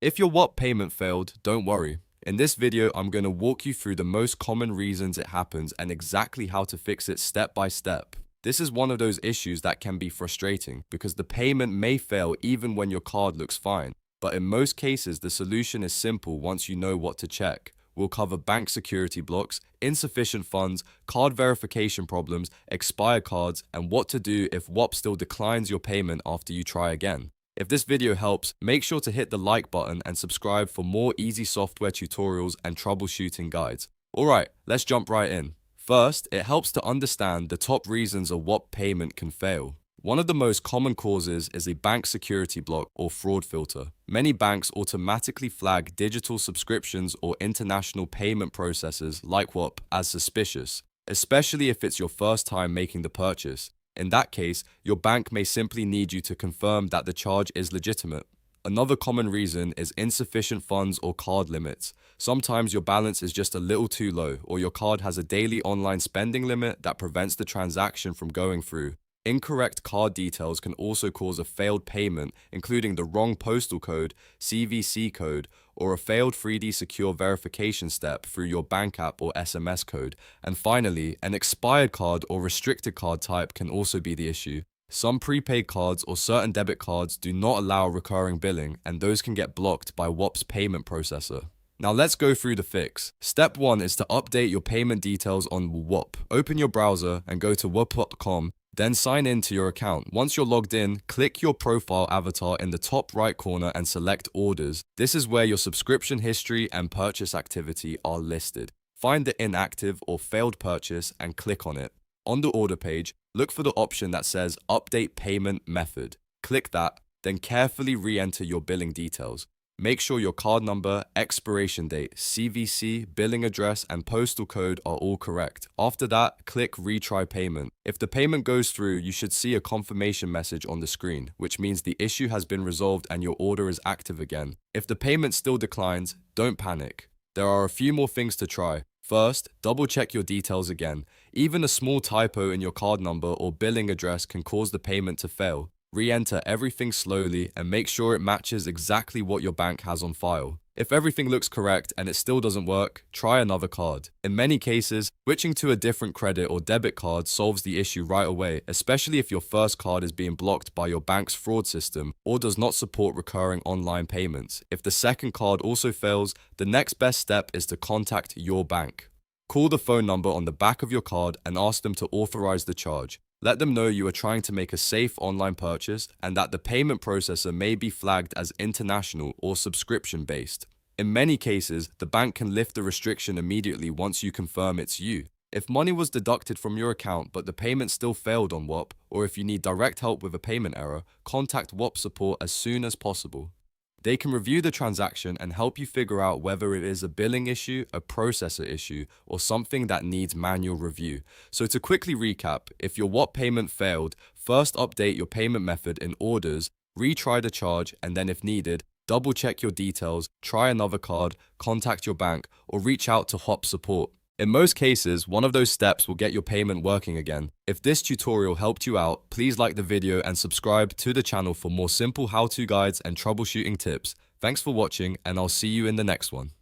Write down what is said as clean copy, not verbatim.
If your Whop payment failed, don't worry. In this video, I'm going to walk you through the most common reasons it happens and exactly how to fix it step by step. This is one of those issues that can be frustrating because the payment may fail even when your card looks fine. But in most cases, the solution is simple once you know what to check. We'll cover bank security blocks, insufficient funds, card verification problems, expired cards, and what to do if Whop still declines your payment after you try again. If this video helps, make sure to hit the like button and subscribe for more easy software tutorials and troubleshooting guides. Alright, let's jump right in. First, it helps to understand the top reasons a Whop payment can fail. One of the most common causes is a bank security block or fraud filter. Many banks automatically flag digital subscriptions or international payment processors like Whop as suspicious, especially if it's your first time making the purchase. In that case, your bank may simply need you to confirm that the charge is legitimate. Another common reason is insufficient funds or card limits. Sometimes your balance is just a little too low, or your card has a daily online spending limit that prevents the transaction from going through. Incorrect card details can also cause a failed payment, including the wrong postal code, CVC code, or a failed 3D secure verification step through your bank app or SMS code. And finally, an expired card or restricted card type can also be the issue. Some prepaid cards or certain debit cards do not allow recurring billing, and those can get blocked by Whop's payment processor. Now let's go through the fix. Step 1 is to update your payment details on Whop. Open your browser and go to whop.com. Then sign in to your account. Once you're logged in, click your profile avatar in the top right corner and select Orders. This is where your subscription history and purchase activity are listed. Find the inactive or failed purchase and click on it. On the order page, look for the option that says Update Payment Method. Click that, then carefully re-enter your billing details. Make sure your card number, expiration date, CVC, billing address, and postal code are all correct. After that, click Retry Payment. If the payment goes through, you should see a confirmation message on the screen, which means the issue has been resolved and your order is active again. If the payment still declines, don't panic. There are a few more things to try. First, double check your details again. Even a small typo in your card number or billing address can cause the payment to fail. Re-enter everything slowly and make sure it matches exactly what your bank has on file. If everything looks correct and it still doesn't work, try another card. In many cases, switching to a different credit or debit card solves the issue right away, especially if your first card is being blocked by your bank's fraud system or does not support recurring online payments. If the second card also fails, the next best step is to contact your bank. Call the phone number on the back of your card and ask them to authorize the charge. Let them know you are trying to make a safe online purchase and that the payment processor may be flagged as international or subscription-based. In many cases, the bank can lift the restriction immediately once you confirm it's you. If money was deducted from your account but the payment still failed on Whop, or if you need direct help with a payment error, contact Whop support as soon as possible. They can review the transaction and help you figure out whether it is a billing issue, a processor issue, or something that needs manual review. So to quickly recap, if your Whop payment failed, first update your payment method in Orders, retry the charge, and then if needed, double check your details, try another card, contact your bank, or reach out to Whop support. In most cases, one of those steps will get your payment working again. If this tutorial helped you out, please like the video and subscribe to the channel for more simple how-to guides and troubleshooting tips. Thanks for watching, and I'll see you in the next one.